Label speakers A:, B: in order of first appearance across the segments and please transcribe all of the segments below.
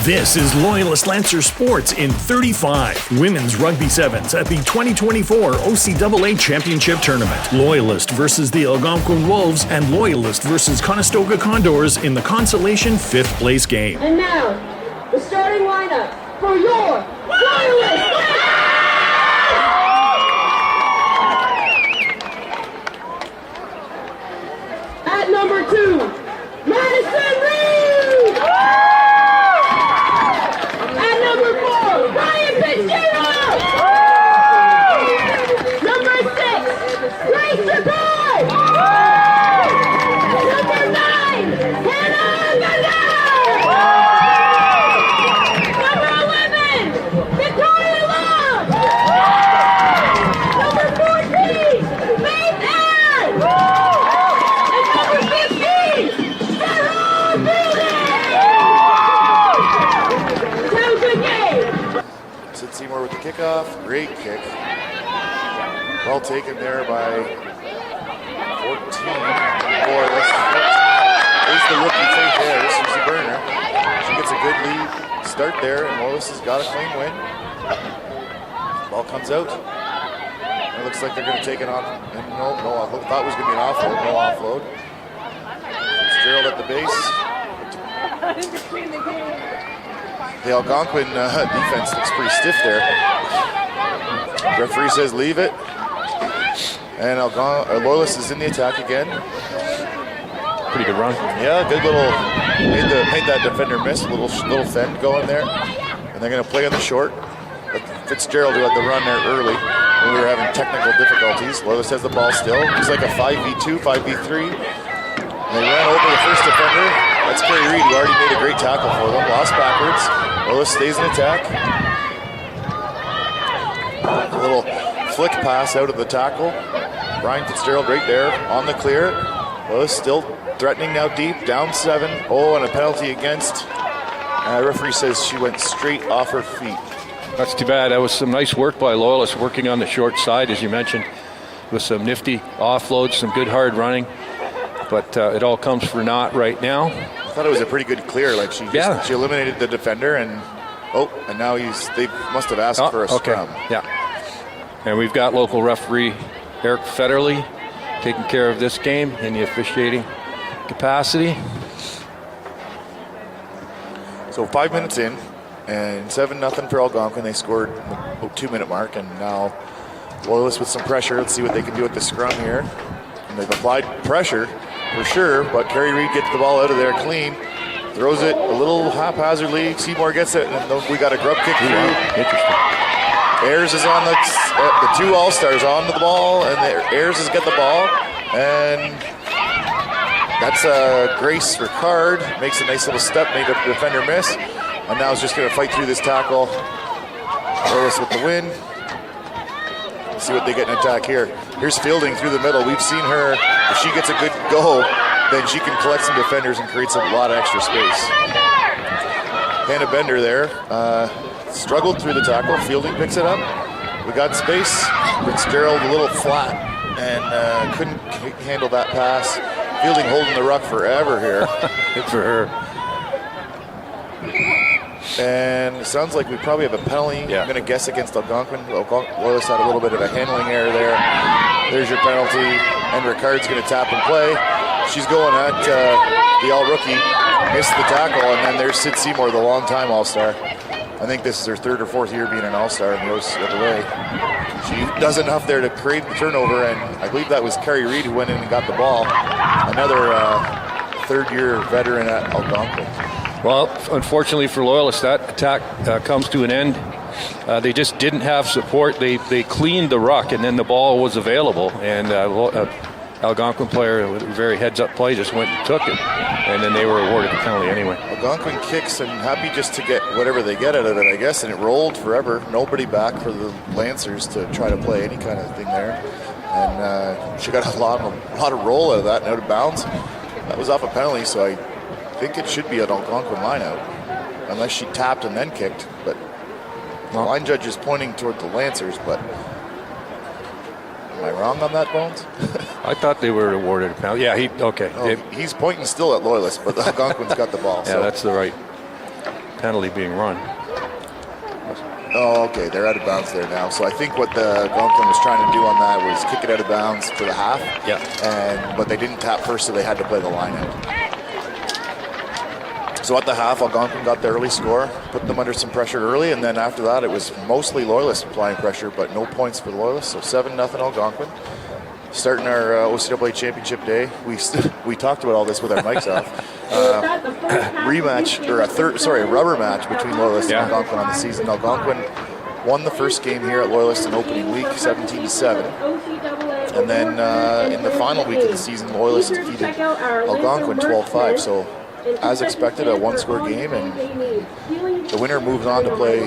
A: This is Loyalist Lancer Sports in 35. Women's Rugby 7's at the 2024 OCAA Championship Tournament. Loyalist versus the Algonquin Wolves and Loyalist versus Conestoga Condors in the consolation 5th place game.
B: And now, the starting lineup for your Loyalist! At number 2, Madison Reed! At number 4, Ryan Fitzgerald! Number 6, Grace Dupay! Number 9, Hannah Gazelle! Number 11, Victoria Love! Number 14, Faith Ann! And number 15, Sarah Building!
C: Sid Seymour with the kickoff. Great kick. Well taken there by 14. Boy, there's the rookie Faith there, Susie Burner. She gets a good lead start there, and Loyalist has got a clean win. Ball comes out. It looks like they're going to take it on. And no, I thought it was going to be an offload. No offload. Fitzgerald at the base. The Algonquin defense looks pretty stiff there. Referee says leave it. And Loyalist is in the attack again.
D: Pretty good run.
C: Yeah, good little, made that defender miss. A little fend going there. And they're going to play on the short. But Fitzgerald, who had the run there early when we were having technical difficulties. Loyalist has the ball still. It's like a 5v2, 5v3. And they ran over the first defender. That's Kerry Reed, who already made a great tackle for them. Lost backwards. Loyalist stays in attack. A little flick pass out of the tackle. Brian Fitzgerald right there on the clear. Loyalist still threatening now deep, down 7. Oh, and a penalty against. Referee says she went straight off her feet.
D: That's too bad. That was some nice work by Loyalist working on the short side, as you mentioned, with some nifty offloads, some good hard running. But it all comes for naught right now.
C: I thought it was a pretty good clear. Like she eliminated the defender, and now they must have asked for a scrum.
D: Yeah. And we've got local referee Eric Federley taking care of this game in the officiating capacity.
C: So 5 minutes in, and 7-0 for Algonquin. They scored the 2-minute mark, and now Loyalist with some pressure. Let's see what they can do at the scrum here. And they've applied pressure for sure, but Kerry Reed gets the ball out of there clean. Throws it a little haphazardly. Seymour gets it, and we got a grub kick through. Interesting. Ayers is on the 2 All-Stars onto the ball, and Ayers has got the ball, and that's Grace Ricard. Makes a nice little step, made the defender miss, and now is just going to fight through this tackle. Loyalist with the win. Let's see what they get in attack here. Here's Fielding through the middle. We've seen her, if she gets a good goal, then she can collect some defenders and create a lot of extra space. Hannah Bender there. Struggled through the tackle. Fielding picks it up. We got space. Fitzgerald a little flat and couldn't handle that pass. Fielding holding the ruck forever here.
D: Good for her.
C: And it sounds like we probably have a penalty.
D: Yeah.
C: I'm going to guess against Algonquin. Loyalist had a little bit of a handling error there. There's your penalty. And Ricard's going to tap and play. She's going at the all-rookie. Missed the tackle, and then there's Sid Seymour, the long-time All-Star. I think this is her 3rd or 4th year being an All-Star in the OCAA. She does enough there to create the turnover, and I believe that was Kerry Reed who went in and got the ball. Another 3rd-year veteran at Algonquin.
D: Well, unfortunately for Loyalist, that attack comes to an end. They just didn't have support. They cleaned the ruck, and then the ball was available, and Algonquin player with a very heads-up play just went and took it, and then they were awarded the penalty anyway.
C: Algonquin kicks and happy just to get whatever they get out of it, I guess, and it rolled forever. Nobody back for the Lancers to try to play any kind of thing there, and she got a lot of roll out of that and out of bounds. That was off a penalty, so I think it should be an Algonquin lineout, unless she tapped and then kicked. But the line judge is pointing toward the Lancers, but am I wrong on that, Bones?
D: I thought they were awarded a penalty. Yeah, okay.
C: He's pointing still at Loyalist, but Algonquin's got the ball.
D: Yeah, so that's the right penalty being run.
C: Oh, okay. They're out of bounds there now. So I think what the Algonquin was trying to do on that was kick it out of bounds for the half.
D: Yeah.
C: But they didn't tap first, so they had to play the line out. So at the half, Algonquin got the early score, put them under some pressure early, and then after that, it was mostly Loyalists applying pressure, but no points for the Loyalists. So 7-0 Algonquin. Starting our OCAA championship day, we talked about all this with our mics off. Rematch or a rubber match between Loyalist and Algonquin on the season. Algonquin won the first game here at Loyalist in opening week, 17-7, and then in the final week of the season, Loyalist defeated Algonquin 12-5. So, as expected, a one-score game, and the winner moves on to play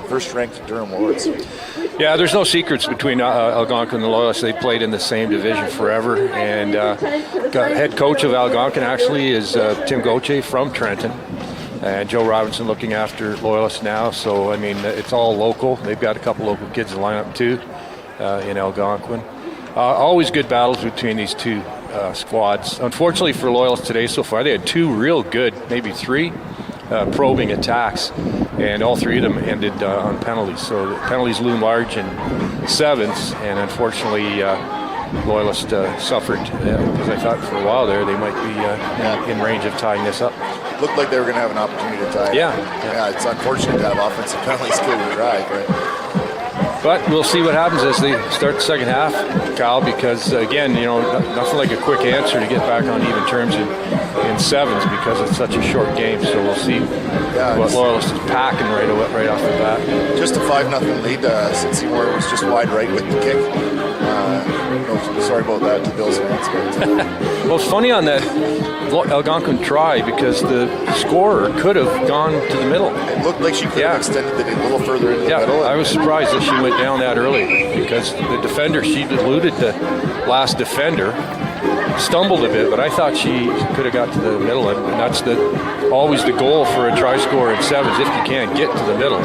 C: first-ranked Durham Lords.
D: Yeah, there's no secrets between Algonquin and the Loyalists. They played in the same division forever. And head coach of Algonquin actually is Tim Gauthier from Trenton. And Joe Robinson looking after Loyalists now. So, I mean, it's all local. They've got a couple local kids in the lineup too in Algonquin. Always good battles between these two squads. Unfortunately for Loyalists today so far, they had two real good, maybe three, probing attacks, and all three of them ended on penalties. So the penalties loom large in 7's, and unfortunately Loyalist suffered, because I thought for a while there they might be in range of tying this up.
C: Looked like they were going to have an opportunity to tie it. Yeah, it's unfortunate to have offensive penalties kill the drive, right?
D: But we'll see what happens as they start the second half, Kyle, because, again, nothing like a quick answer to get back on even terms in 7's, because it's such a short game. So we'll see what Loyalist is packing right off the bat.
C: Just a 5-0 lead. Sid Seymour was just wide right with the kick. Sorry about that to Bill's fans.
D: Well, it's funny on that Algonquin try, because the scorer could have gone to the middle.
C: It looked like she could have extended it a little further into the middle.
D: I was surprised that she went down that early, because the defender, she eluded the last defender, stumbled a bit, but I thought she could have got to the middle, and that's always the goal for a try scorer in 7's, if you can get to the middle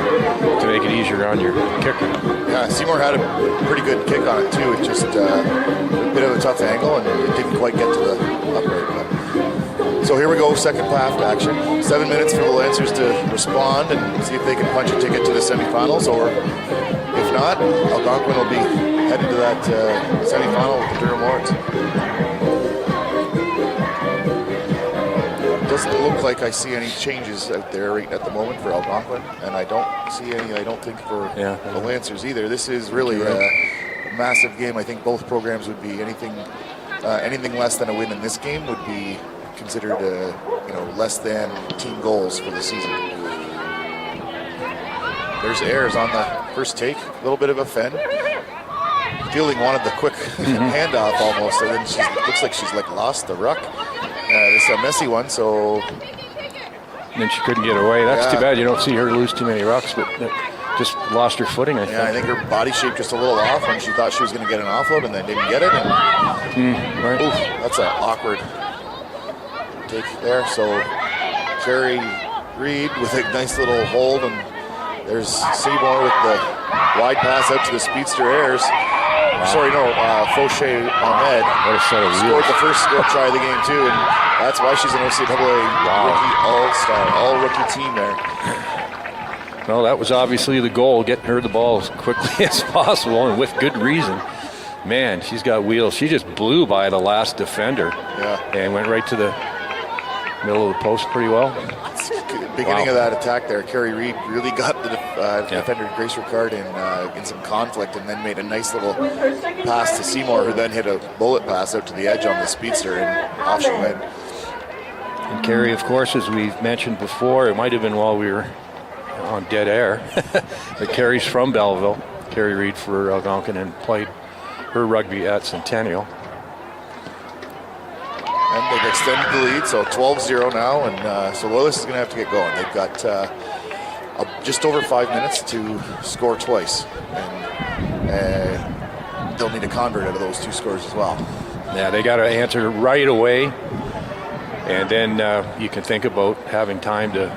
D: to make it easier on your kicker.
C: Yeah, Seymour had a pretty good kick on it too. It just a bit of a tough angle, and it didn't quite get to the upright. So here we go, second half action. 7 minutes for the Lancers to respond and see if they can punch a ticket to the semifinals, or if not, Algonquin will be headed to that semifinal with the Durham Lords. Doesn't look like I see any changes out there right at the moment for Algonquin, and I don't see any, I don't think, for the Lancers either. This is really a massive game. I think both programs would be anything less than a win in this game would be considered less than team goals for the season. There's Ayers on the first take, a little bit of a fend. Fielding wanted the quick handoff almost, and then she looks like she's lost the ruck. This is a messy one, so.
D: And then she couldn't get away. That's too bad. You don't see her lose too many rucks, but just lost her footing, I think.
C: Yeah, I think her body shape just a little off when she thought she was going to get an offload and then didn't get it. And, oof, that's an awkward take there. So Carrie Reed with a nice little hold, and there's Seymour with the wide pass out to the speedster Ayers. Fauché Ahmed.
D: What a set of
C: scored the first try of the game too, and that's why she's an OCAA rookie all-star, all-rookie team there.
D: Well, that was obviously the goal, getting her the ball as quickly as possible, and with good reason. Man, she's got wheels. She just blew by the last defender and went right to the middle of the post pretty well.
C: Beginning of that attack there, Carrie Reed really got the defender Grace Ricard in some conflict, and then made a nice little pass to Seymour, who then hit a bullet pass out to the edge on the speedster, and off she went.
D: And Carrie, of course, as we've mentioned before, it might have been while we were on dead air, but Carrie's from Belleville, Carrie Reed for Algonquin, and played her rugby at Centennial.
C: And they've extended the lead, so 12-0 now, and so Loyalist is going to have to get going. They've got just over 5 minutes to score twice, and they'll need a convert out of those two scores as well.
D: Yeah, they got to answer right away, and then you can think about having time to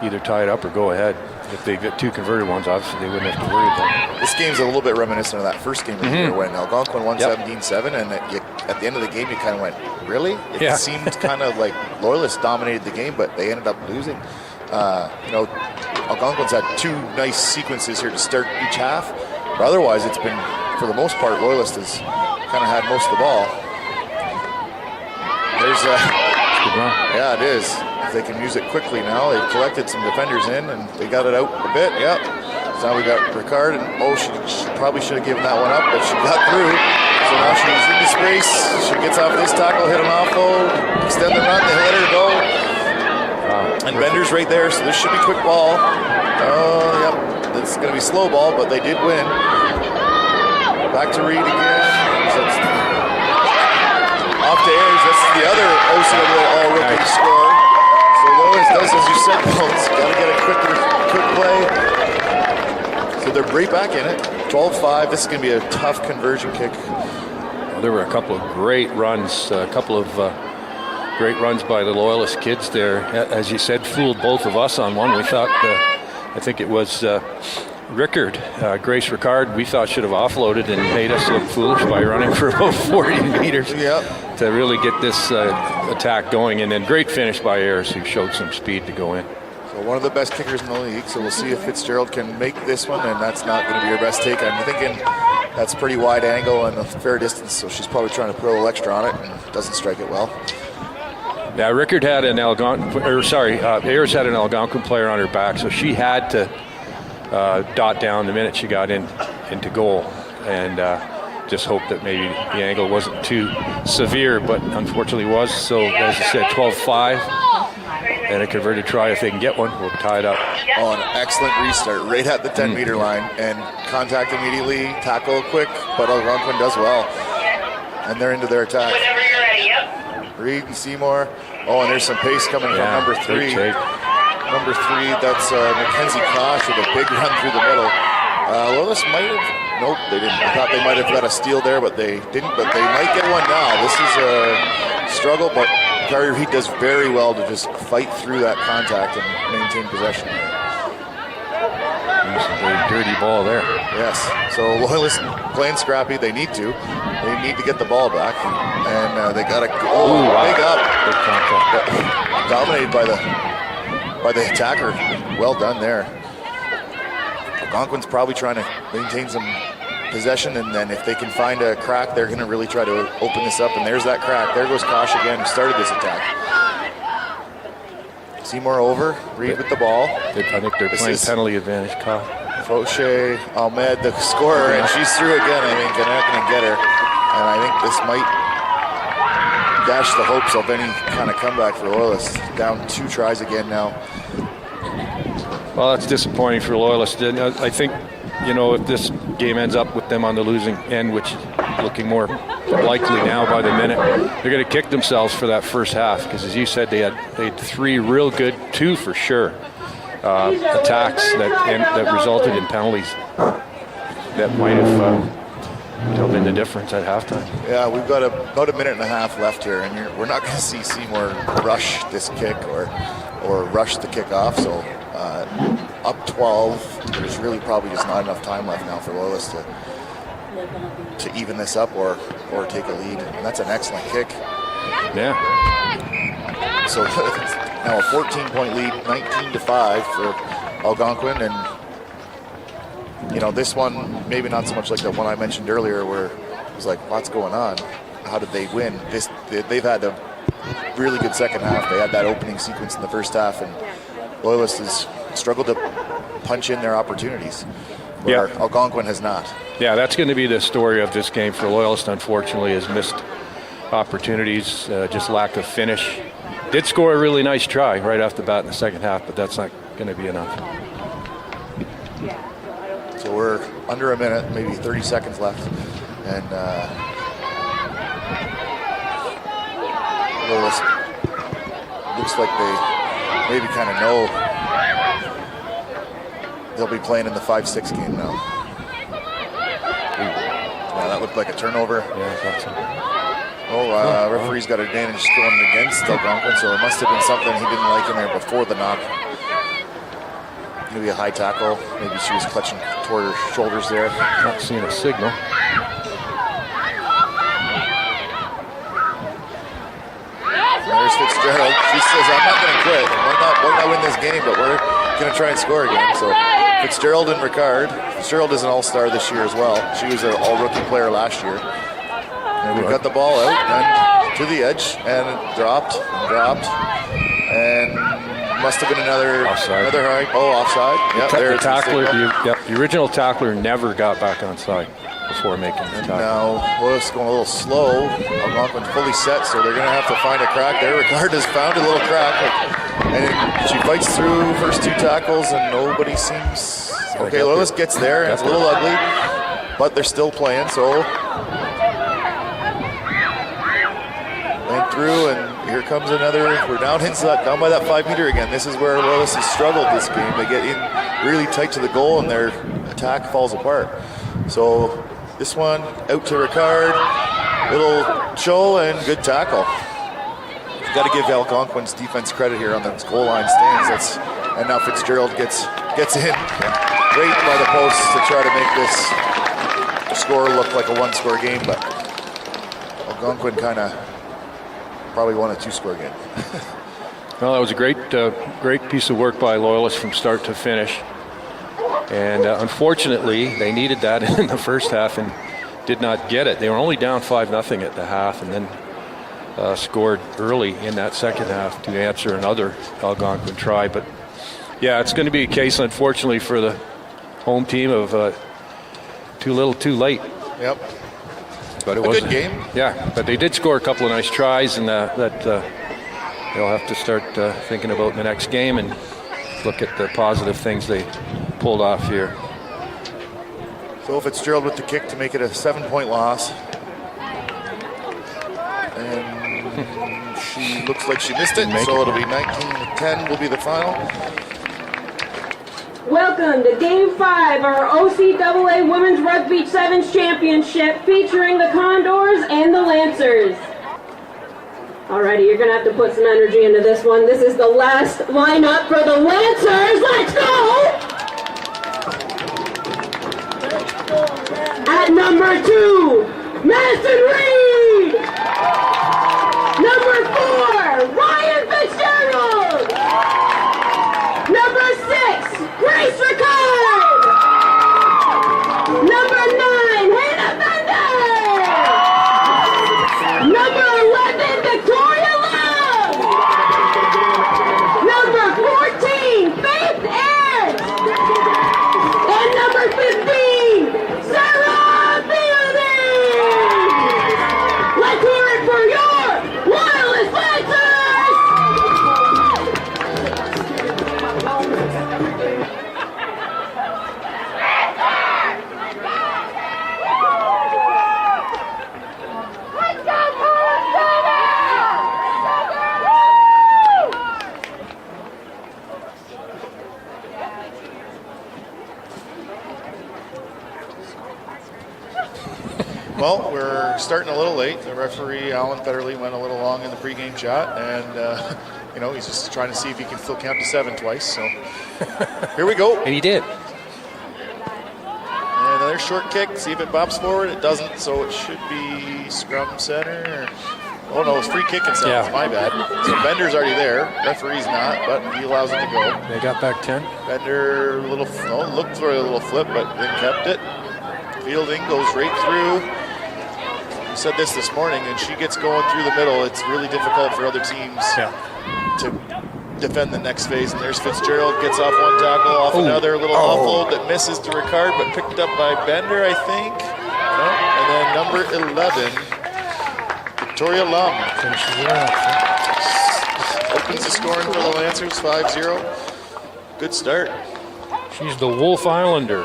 D: either tie it up or go ahead. If they get 2 converted ones, obviously they wouldn't have to worry about it.
C: This game's a little bit reminiscent of that first game of the year when Algonquin won 17-7, and at the end of the game you kind of went, really? It seemed kind of like Loyalists dominated the game, but they ended up losing. Algonquin's had 2 nice sequences here to start each half, but otherwise it's been, for the most part, Loyalist has kind of had most of the ball. There's yeah, it is. If they can use it quickly now, they've collected some defenders in and they got it out a bit. Yep. So now we got Ricard, and she probably should have given that one up, but she got through. So now she's in disgrace. She gets off this tackle, hit an offload, extend the run, they let her go. And Bender's right there, so this should be quick ball. Oh, yep. It's going to be slow ball, but they did win. Back to Reed again. So off to Ayers. That's the other OCAA all-rookie score. So Loyalist does, as you said, Bones. Got to get a quick play. So they're right back in it. 12-5. This is going to be a tough conversion kick.
D: Well, there were a couple of great runs, great runs by the Loyalist kids there. As you said, fooled both of us on one. We thought, I think it was Grace Ricard, we thought should have offloaded and made us look foolish by running for about 40 meters to really get this attack going. And then great finish by Ayers, who showed some speed to go in.
C: So one of the best kickers in the league, so we'll see if Fitzgerald can make this one, and that's not going to be her best take. I'm thinking that's pretty wide angle and a fair distance, so she's probably trying to put a little extra on it and doesn't strike it well.
D: Yeah, Rickard had an Ayers had an Algonquin player on her back, so she had to dot down the minute she got into goal, and just hope that maybe the angle wasn't too severe, but unfortunately was. So as I said, 12-5, and a converted try if they can get one. We'll tie it up.
C: Oh, an excellent restart right at the 10-meter line, and contact immediately, tackle quick, but Algonquin does well, and they're into their attack.
B: Whenever you're ready, yep.
C: Reed and Seymour. Oh, and there's some pace coming from number 3. Number 3, that's Mackenzie Kosh with a big run through the middle. Loyalist might have, nope, they didn't. I thought they might have got a steal there, but they didn't. But they might get one now. This is a struggle, but Gary Reed does very well to just fight through that contact and maintain possession.
D: It's a very dirty ball there.
C: Yes. So Loyalist playing scrappy. They need to. They need to get the ball back, and they got to big up.
D: Big contact.
C: Dominated by the attacker. Well done there. Algonquin's probably trying to maintain some possession, and then if they can find a crack, they're going to really try to open this up. And there's that crack. There goes Kosh again, who started this attack. Seymour over. Reed with the ball.
D: I think they're playing penalty advantage.
C: Fauché Ahmed, the scorer, and she's through again, I think, and they're not going to get her. And I think this might dash the hopes of any kind of comeback for Loyalists. Down 2 tries again now.
D: Well, that's disappointing for Loyalists. I think, if this game ends up with them on the losing end, which is looking more likely now by the minute, they're going to kick themselves for that first half, because as you said, they had 3 real good, 2 for sure, attacks that resulted in penalties that might have been the difference at halftime.
C: Yeah, we've got about a minute and a half left here, and we're not going to see Seymour rush this kick or rush the kick off. So up 12, there's really probably just not enough time left now for Loyalist to even this up or take a lead. And that's an excellent kick.
D: Yeah.
C: So now a 14-point lead, 19-5 for Algonquin, and this one maybe not so much like the one I mentioned earlier, where it was like, what's going on? How did they win? They've had a really good second half. They had that opening sequence in the first half, and Loyalist has struggled to punch in their opportunities, where Algonquin has not.
D: Yeah, that's going to be the story of this game for Loyalist, unfortunately, is missed opportunities, just lack of finish. Did score a really nice try right off the bat in the second half, but that's not going to be enough.
C: So we're under a minute, maybe 30 seconds left, and Loyalist looks like they maybe kind of know they'll be playing in the 5-6 game now. Yeah, that looked like a turnover.
D: Yeah, I thought so.
C: Referee's got advantage going against Algonquin, so it must have been something he didn't like in there before the knock. maybe a high tackle. Maybe she was clutching toward her shoulders there.
D: Not seeing a signal.
C: There's Fitzgerald. She says, I'm not going to quit. We're not win this game, but we're going to try and score again. So Fitzgerald and Ricard. Fitzgerald is an all-star this year as well. She was an all-rookie player last year. And we got the ball out and to the edge, and it dropped. And must have been another
D: offside.
C: High. Oh, offside. Yep,
D: The tackler, the original tackler never got back on side before making the tackle.
C: Now, Loyalist going a little slow. Algonquin fully set, so they're going to have to find a crack there. Ricard has found a little crack. And she fights through first 2 tackles, and nobody seems... Okay, Loyalist gets there, and it's a little ugly, but they're still playing, so... Went through, and here comes another. We're down by that 5 meter again. This is where Loyalist has struggled this game. They get in really tight to the goal, and their attack falls apart. So this one out to Ricard, little show and good tackle. You've got to give Algonquin's defense credit here on the goal line stands. And now Fitzgerald gets in right by the post to try to make this score look like a 1-score game, but Algonquin kind of probably won a 2-score game.
D: Well, that was a great piece of work by Loyalist from start to finish. And unfortunately, they needed that in the first half and did not get it. They were only down 5-0 at the half, and then scored early in that second half to answer another Algonquin try. But yeah, it's going to be a case, unfortunately, for the home team of too little, too late.
C: Yep.
D: But it
C: was
D: a
C: good game.
D: Yeah, but they did score a couple of nice tries, and that they'll have to start thinking about in the next game and look at the positive things they pulled off here.
C: So Fitzgerald with the kick to make it a 7-point loss. And she looks like she missed it, so it'll be 19-10 will be the final.
B: Welcome to Game 5 of our OCAA Women's Rugby 7's Championship featuring the Condors and the Lancers. Alrighty, you're going to have to put some energy into this one. This is the last lineup for the Lancers. Let's go! At number 2, Madison Reed. Number 4, Ryan Fitzgerald. Number 6, Grace Ricard. Number 9, Hannah Bender. Number 11, Victoria Love. Number 14, Faith Ed. And number 15, Sarah Fielding. Let's hear it for your Loyalist Lancers.
C: Well, we're starting a little late. The referee, Alan Federley, went a little long in the pregame shot, and he's just trying to see if he can still count to 7 twice. So here we go.
D: And he did.
C: And another short kick. See if it bops forward. It doesn't, so it should be scrum center. Oh no, it's free kick and center.
D: Yeah.
C: It's my bad. So Bender's already there. Referee's not, but he allows it to go.
D: They got back 10.
C: Bender looked for a little flip, but then kept it. Fielding goes right through. We said this morning, and she gets going through the middle. It's really difficult for other teams to defend the next phase. And there's Fitzgerald, gets off one tackle, off another, little offload that misses to Ricard, but picked up by Bender, I think. And then number 11, Victoria Lum. Opens the scoring for the Lancers, 5-0. Good start.
D: She's the Wolf Islander.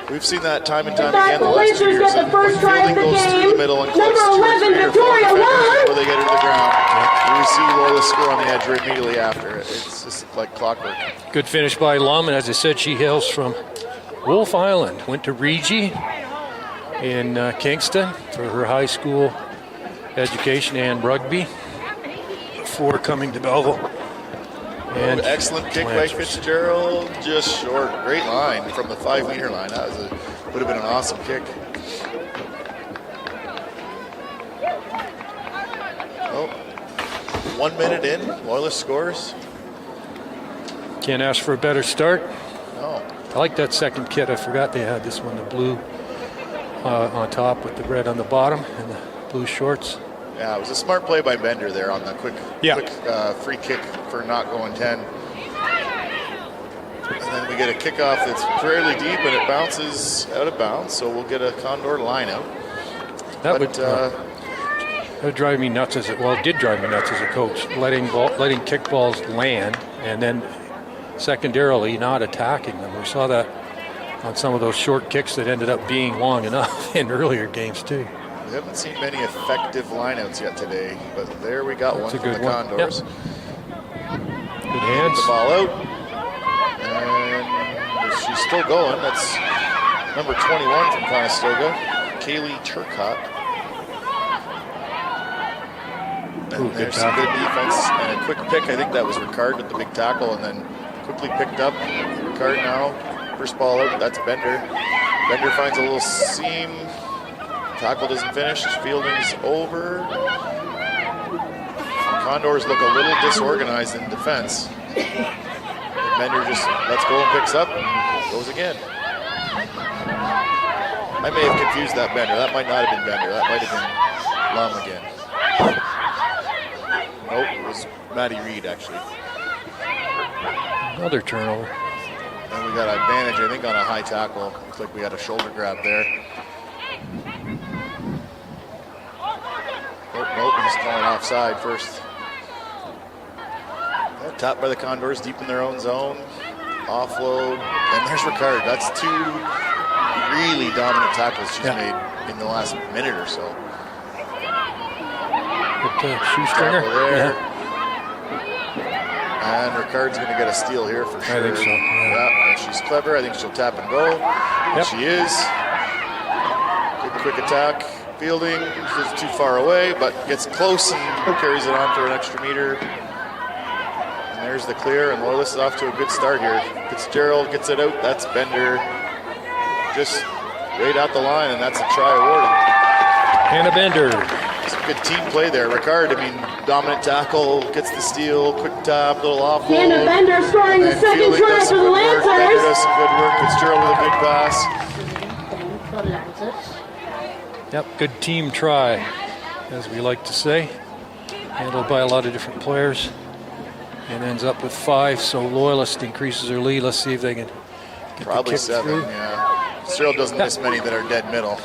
C: We've seen that time and time again. The last 2 years.
B: Lancers get the first try of the
C: goes
B: game.
C: through the middle and
B: Number 11, Victoria Lum.
C: before they get it to the ground. We see Loyalist score on the edge right immediately after it. It's just like clockwork.
D: Good finish by Lum, and as I said, she hails from Wolf Island. Went to Rugby in Kingston for her high school education and rugby before coming to Belleville. And
C: excellent kick by
D: Lancers.
C: Fitzgerald, just short. Great line from the 5-meter line. That would have been an awesome kick. Oh, 1 minute in, Loyalist scores.
D: Can't ask for a better start.
C: No.
D: I like that second kit. I forgot they had this one, the blue on top with the red on the bottom and the blue shorts.
C: Yeah, it was a smart play by Bender there on the quick free kick for not going 10. And then we get a kickoff that's fairly deep and it bounces out of bounds, so we'll get a Condor line out.
D: That would drive me nuts it did drive me nuts as a coach, letting kick balls land and then secondarily not attacking them. We saw that on some of those short kicks that ended up being long enough in earlier games too.
C: We haven't seen many effective lineouts yet today, but there we got
D: That's
C: one
D: a
C: from
D: good
C: the
D: one.
C: Condors.
D: Yep. Good hands.
C: The ball out. And she's still going. That's number 21 from Conestoga, Kaylee Turcott. And there's some good defense and a quick pick. I think that was Ricard with the big tackle and then quickly picked up. Ricard now, first ball out, that's Bender. Bender finds a little seam. Tackle doesn't finish, fielding's over. Condors look a little disorganized in defense. Bender just lets go and picks up and goes again. I may have confused that Bender. That might not have been Bender. That might have been Lum again. Nope, it was Maddie Reed actually.
D: Another turnover.
C: And we got an advantage, I think, on a high tackle. Looks like we got a shoulder grab there. Nope, he's calling offside first. Tapped by the Condors deep in their own zone. Offload, and there's Ricard. That's 2 really dominant tackles she's made in the last minute or so.
D: Good shoestringer.
C: There. And Ricard's going to get a steal here for sure.
D: I think so.
C: Yeah, and she's clever. I think she'll tap and go.
D: Yep.
C: She is. Good quick attack. Fielding is too far away, but gets close and carries it on for an extra meter. And there's the clear, and Loyalist is off to a good start here. Fitzgerald gets it out. That's Bender. Just right at the line, and that's a try awarded.
D: Hannah Bender.
C: Some good team play there. Ricard, dominant tackle, gets the steal, quick tap, little offload.
B: Hannah Bender scoring the second try for the
C: Bender
B: Lancers.
C: does some good work. Fitzgerald with a big pass.
D: Yep, good team try, as we like to say. Handled by a lot of different players. And ends up with 5, so Loyalist increases her lead. Let's see if they can get
C: Probably
D: the kick
C: 7,
D: through.
C: yeah. Fitzgerald doesn't miss many that are dead middle.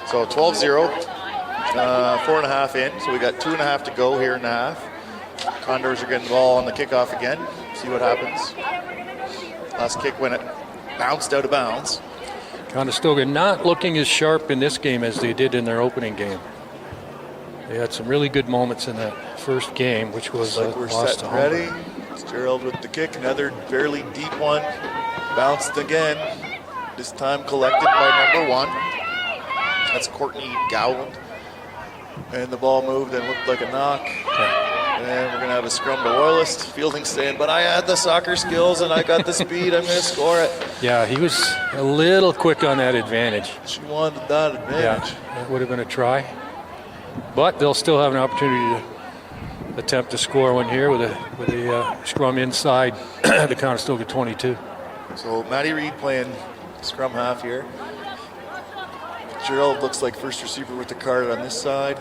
C: So 12-0, 4.5 in. So we got 2.5 to go here in the half. Condors are getting the ball on the kickoff again. See what happens. Last kick when it bounced out of bounds.
D: Conestoga not looking as sharp in this game as they did in their opening game. They had some really good moments in that first game, which was
C: Like we're
D: lost
C: set
D: to
C: and ready. Fitzgerald with the kick, another fairly deep one. Bounced again. This time collected by number 1. That's Courtney Gowland. And the ball moved and looked like a knock. And we're going to have a scrum to Loyalist. Fielding saying, but I had the soccer skills and I got the speed. I'm going to score it.
D: Yeah, he was a little quick on that advantage.
C: She wanted that advantage.
D: Yeah, that would have been a try. But they'll still have an opportunity to attempt to score one here with a scrum inside the Conestoga 22.
C: So Maddie Reed playing scrum half here. Gerald looks like first receiver with the card on this side.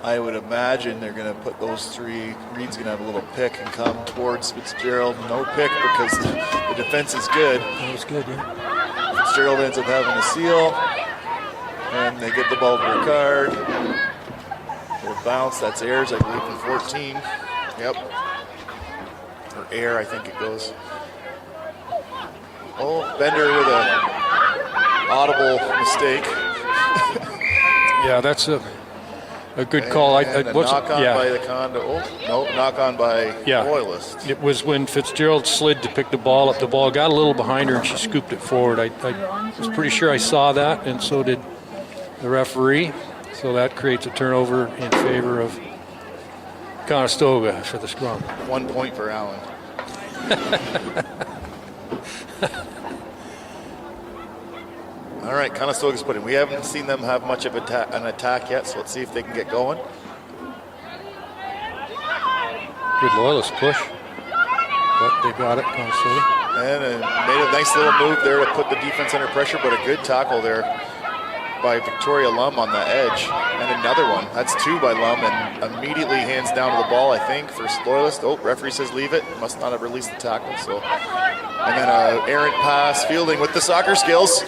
C: I would imagine they're going to put those 3. Reed's going to have a little pick and come towards Fitzgerald. No pick because the defense is good.
D: That was good, yeah.
C: Fitzgerald ends up having a seal. And they get the ball to Ricard. Little bounce. That's Ayers, I believe, from 14. Yep. Or Air, I think it goes. Oh, Bender with a audible mistake.
D: Yeah, that's a good call.
C: And a knock on by the Condo. Oh, no, knock on by Loyalist.
D: It was when Fitzgerald slid to pick the ball up. The ball got a little behind her and she scooped it forward. I was pretty sure I saw that, and so did the referee. So that creates a turnover in favor of Conestoga for the scrum.
C: 1 point for Allen. All right, Conestoga's put in. We haven't seen them have much of an attack yet, so let's see if they can get going.
D: Good Loyalist push, but they got it, Conestoga.
C: And made a nice little move there to put the defense under pressure, but a good tackle there by Victoria Lum on the edge. And another one. That's 2 by Lum, and immediately hands down to the ball, I think, for Loyalist. Oh, referee says leave it. Must not have released the tackle. So, and then an errant pass, Fielding with the soccer skills.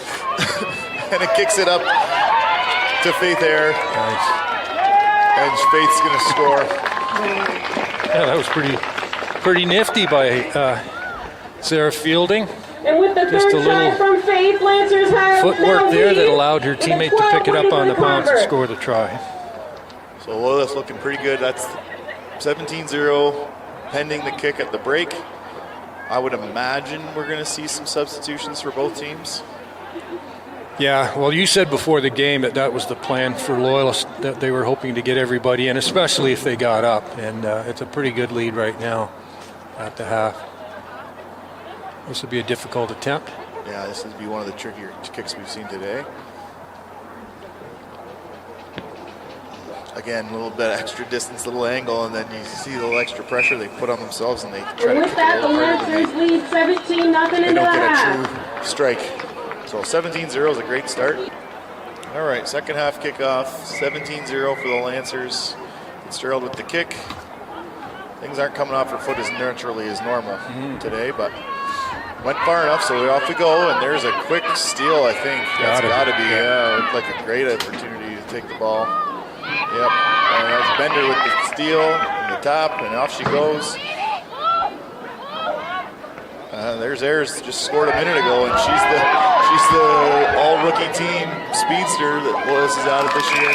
C: And it kicks it up to Faith Air.
D: Nice.
C: And Faith's going to score.
D: Yeah, that was pretty nifty by Sarah Fielding.
B: And with the
D: Just
B: third
D: a
B: try
D: little
B: from Faith, Lancers have
D: footwork there that allowed her
B: with a
D: teammate to pick it up on the
B: 12-point
D: bounce and
B: convert.
D: score the try.
C: So Loyalist looking pretty good. That's 17-0 pending the kick at the break. I would imagine we're going to see some substitutions for both teams.
D: Yeah, well, you said before the game that was the plan for Loyalist, that they were hoping to get everybody in, especially if they got up. And it's a pretty good lead right now at the half. This would be a difficult attempt.
C: Yeah, this would be one of the trickier kicks we've seen today. Again, a little bit extra distance, little angle, and then you see a little extra pressure they put on themselves, and they try
B: And
C: to
B: with
C: kick
B: that,
C: it a
B: the
C: little harder than
B: Lancers lead 17-0
C: they
B: into the
C: don't get
B: half.
C: a true strike. So 17-0 is a great start. All right, second half kickoff, 17-0 for the Lancers. Fitzgerald with the kick. Things aren't coming off her foot as naturally as normal today, but went far enough, so off we go, and there's a quick steal, I think. That's got to be, looked like a great opportunity to take the ball. Yep, and that's Bender with the steal and the tap, and off she goes. There's Ayers, just scored a minute ago, and she's the all-rookie team speedster that Loyalist has added this year.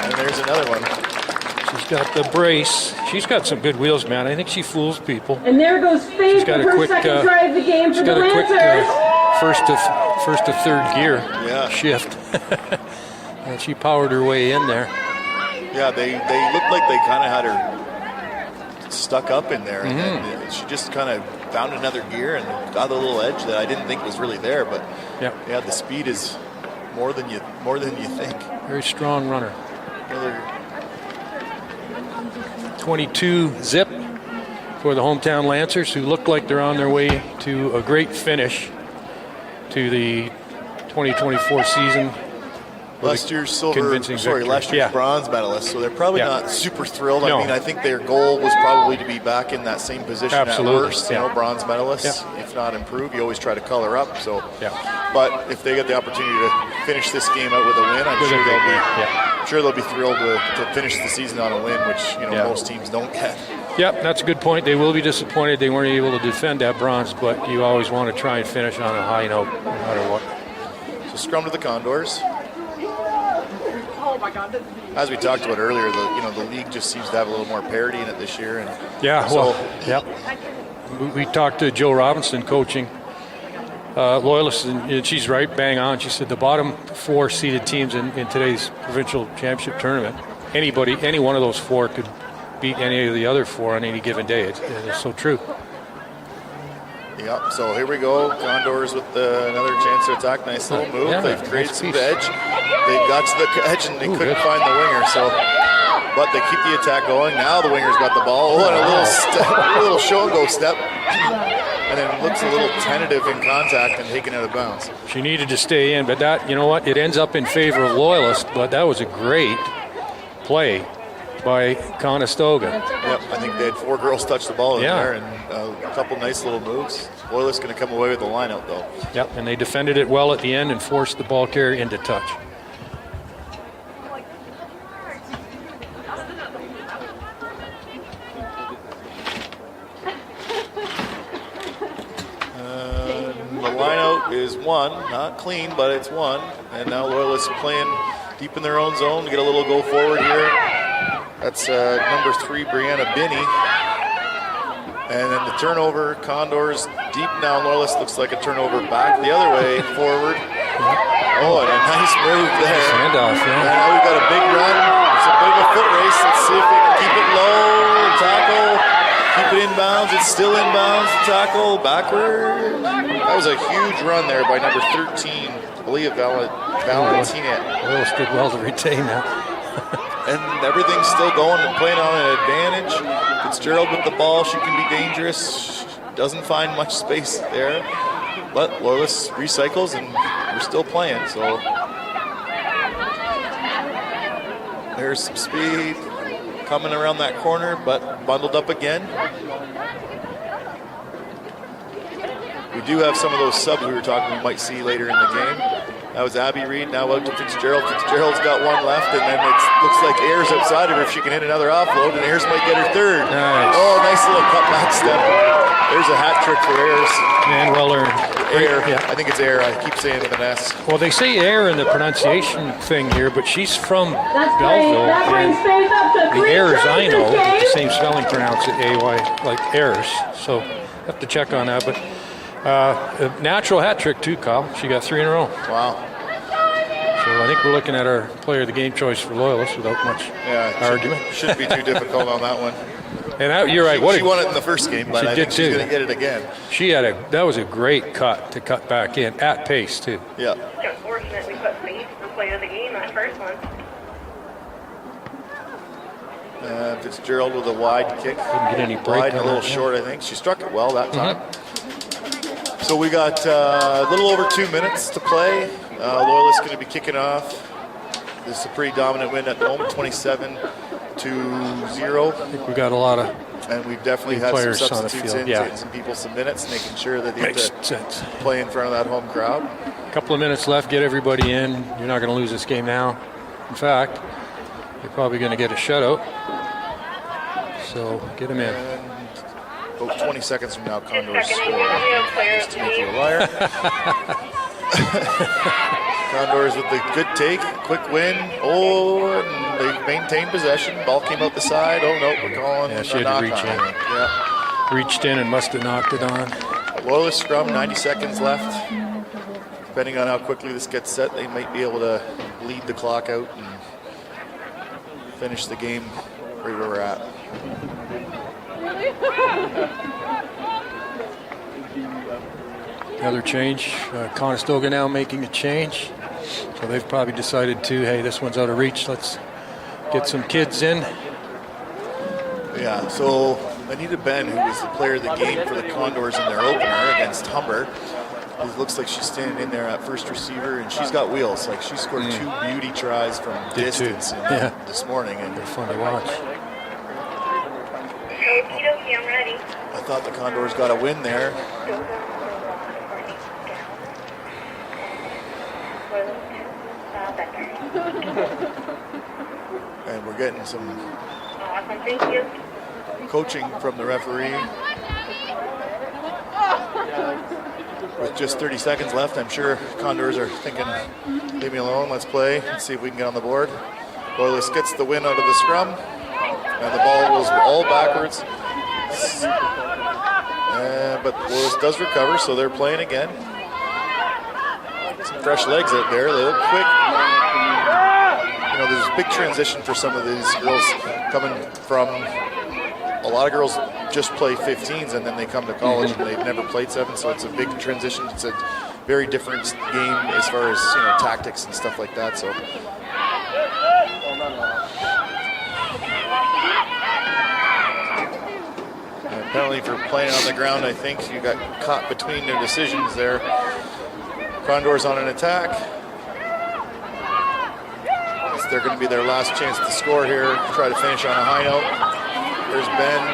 C: And there's another one.
D: She's got the brace. She's got some good wheels, man. I think she fools people.
B: And there goes Faith
D: got
B: with
D: a
B: her
D: quick,
B: second try of the game for
D: She's
B: the
D: got a quick
B: Lancers.
D: first to third gear
C: shift.
D: And she powered her way in there.
C: Yeah, they looked like they kind of had her stuck up in there, and then she just kind of found another gear and got a little edge that I didn't think was really there. But yeah, the speed is more than you think.
D: Very strong runner.
C: Another
D: 22 zip for the hometown Lancers, who look like they're on their way to a great finish to the 2024 season.
C: Last year's
D: victory.
C: bronze medalist, so they're probably not super thrilled.
D: No.
C: I mean, I think their goal was probably to be back in that same position at worst, bronze medalists, if not improve. You always try to color up. So, but if they get the opportunity to finish this game out with a win, I'm sure they'll be thrilled to finish the season on a win, which most teams don't get.
D: Yep, that's a good point. They will be disappointed they weren't able to defend that bronze, but you always want to try and finish on a high note, no matter what.
C: So scrum to the Condors. As we talked about earlier, the league just seems to have a little more parity in it this year, and
D: we talked to Joe Robinson coaching Loyalist, and she's right, bang on. She said the bottom 4 seeded teams in today's provincial championship tournament, any one of those 4 could beat any of the other 4 on any given day. It's so true.
C: Yep, so here we go. Condors with another chance to attack. Nice little move. They've created some edge. They got to the edge and they couldn't find the winger. But they keep the attack going. Now the winger's got the ball. Oh, and a little show and go step. And then looks a little tentative in contact and taken out of bounds.
D: She needed to stay in, but that, it ends up in favor of Loyalist, but that was a great play by Conestoga.
C: Yep, I think they had 4 girls touch the ball in there, and a couple nice little moves. Loyalist going to come away with the line out, though.
D: Yep, and they defended it well at the end and forced the ball carrier into touch.
C: The line out is 1, not clean, but it's 1. And now Loyalist playing deep in their own zone to get a little go forward here. That's number 3, Brianna Binney. And then the turnover, Condors deep now. Loyalist looks like a turnover back the other way, forward. Oh, and a nice move there.
D: Handoff,
C: And now we've got a big run It's a bit of a foot race. Let's see if they can keep it low. Tackle. Keep it inbounds. It's still inbounds. Tackle. Backward. That was a huge run there by number 13. I believe Valentina.
D: Loyalist did well to retain that.
C: And everything's still going and playing on an advantage. Fitzgerald with the ball. She can be dangerous. Doesn't find much space there. But Loyalist recycles and we're still playing. So there's some speed coming around that corner, but bundled up again. We do have some of those subs we were talking we might see later in the game. That was Abby Reed, now out to Fitzgerald. Fitzgerald's got one left, and then it looks like Ayers outside of her if she can hit another offload, and Ayers might get her third.
D: Nice.
C: Oh, nice little cutback step. There's a hat trick for Ayers.
D: And well earned.
C: Ayer.
D: Yeah.
C: I think it's Ayer. I keep saying it with an S.
D: Well, they say air in the pronunciation thing here, but she's from
B: That's great.
D: Belleville.
B: That brings
D: And
B: faith up to
D: the
B: 3
D: Ayers I
B: tries
D: know,
B: this game.
D: the same spelling, pronounce it A-Y, like Ayers. So have to check on that. But a natural hat trick too, Kyle. She got 3 in a row.
C: Wow.
D: So I think we're looking at our player of the game choice for Loyalists without much argument.
C: Shouldn't be too difficult on that one.
D: And you're right.
C: She won it in the first game, but I think she's going to get it again.
D: That was a great cut to cut back in at pace too.
C: Yeah.
E: Just fortunate we put Faith for player of the game that first one.
C: Fitzgerald with a wide kick.
D: Didn't get any break
C: Wide and a
D: on
C: little
D: that,
C: short, I think. She struck it well that time. So we got a little over 2 minutes to play. Loyalist going to be kicking off. This is a pretty dominant win at the moment, 27-0.
D: I think we got a lot of
C: And we've definitely had some
D: players on the
C: substitutes
D: field,
C: in,
D: yeah.
C: getting some people some minutes, making sure that they get
D: makes
C: to
D: sense.
C: play in front of that home crowd.
D: A couple of minutes left, get everybody in. You're not going to lose this game now. In fact, you're probably going to get a shutout. So get them in.
C: And about 20 seconds from now, Condors
E: Just checking in,
C: score.
E: we have player of
C: Just
E: the
C: to make you
E: game.
C: a liar. Condors with the good take, quick win. Oh, and they maintained possession. Ball came out the side. Oh no, we're calling
D: Yeah,
C: a
D: she had to
C: knock
D: reach
C: on
D: in.
C: it. Yeah.
D: Reached in and must have knocked it on.
C: Loyalist scrum, 90 seconds left. Depending on how quickly this gets set, they might be able to lead the clock out and finish the game right where we're at.
D: Another change. Conestoga now making a change. So they've probably decided to, hey, this one's out of reach. Let's get some kids in.
C: Yeah, so Anita Ben, who was the player of the game for the Condors in their opener against Humber, it looks like she's standing in there at first receiver, and she's got wheels. Like, she scored 2 beauty tries from distance this morning. And
D: they're fun to watch.
E: Okie dokie, I'm ready.
C: I thought the Condors got a win there. And we're getting some
E: Awesome, thank you.
C: coaching from the referee. With just 30 seconds left, I'm sure Condors are thinking, leave me alone, let's play, let's see if we can get on the board. Loyalist gets the win out of the scrum, and the ball goes all backwards. But Loyalist does recover, so they're playing again. Some fresh legs out there, they look quick. You know, there's a big transition for some of these girls coming from, a lot of girls just play 15s and then they come to college and they've never played 7, so it's a big transition. It's a very different game as far as, you know, tactics and stuff like that. So and penalty for playing on the ground. I think you got caught between their decisions there. Condors on an attack. They're going to be their last chance to score here, try to finish on a high note. There's Ben.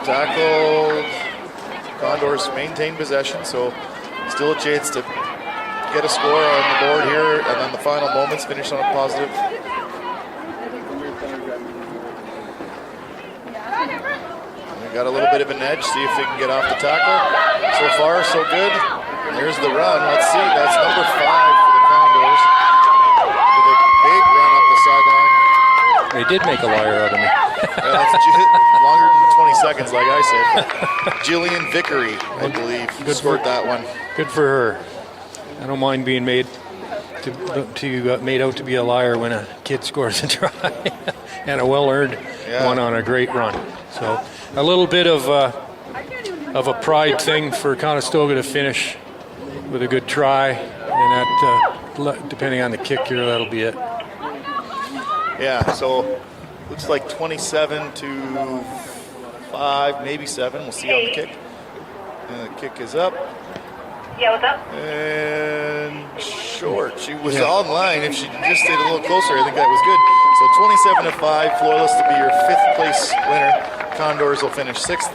C: Tackled. Condors maintain possession, so still a chance to get a score on the board here, and then the final moments finish on a positive. We got a little bit of an edge, see if we can get off the tackle. So far, so good. Here's the run. Let's see, that's number 5 for the Condors. Big run up the sideline.
D: They did make a liar out of me.
C: That's longer than 20 seconds, like I said. Jillian Vickery, I believe, scored that one.
D: Good for her. I don't mind being made made out to be a liar when a kid scores a try, and a well-earned one on a great run. So a little bit of a pride thing for Conestoga to finish with a good try, and that depending on the kick here, that'll be it.
C: Yeah, so looks like 27-5, maybe 7. We'll see on the kick. And the kick is up.
E: Yeah, what's up?
C: And short. She was online. If she just stayed a little closer, I think that was good. So 27-5, Loyalist to be your 5th place winner. Condors will finish 6th.